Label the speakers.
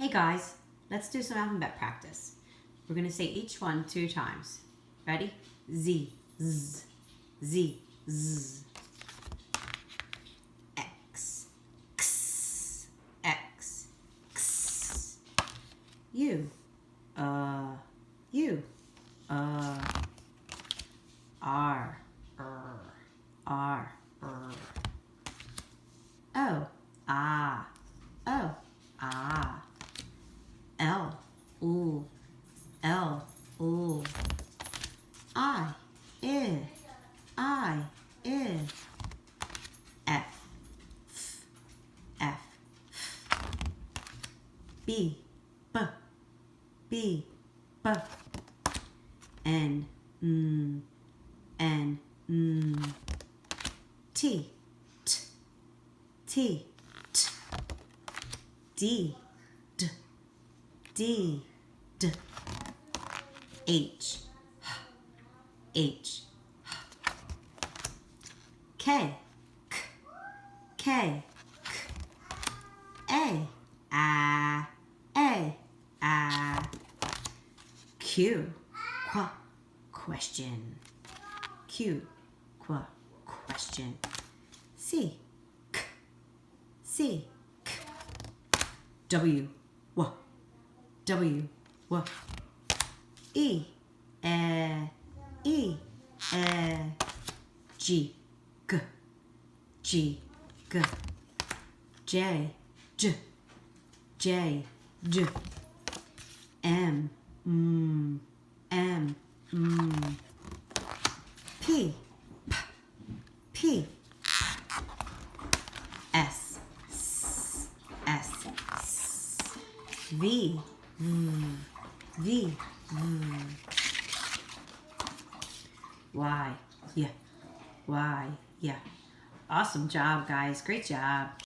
Speaker 1: Hey guys, let's do some alphabet practice. We're going to say each one 2 times. Ready? Z, Z, Z, Z. X, X, X, X. U, U, R, R, R, O, Ah, O, Ah. L, U, L, U. I, I, F, F, B, B, B, B. N, N, T, T, T, T. D, D, D, D. H, H. K, K, K, K. A, A. Q, Qu, question. Q, Qu, question. C, K, C, K. W, W, W, W. E, E, G, G, G, G. J, J, J, J. M, M, P, P, P. S, S, S. V, V, Y, yeah, Y, yeah. Awesome job, guys. Great job.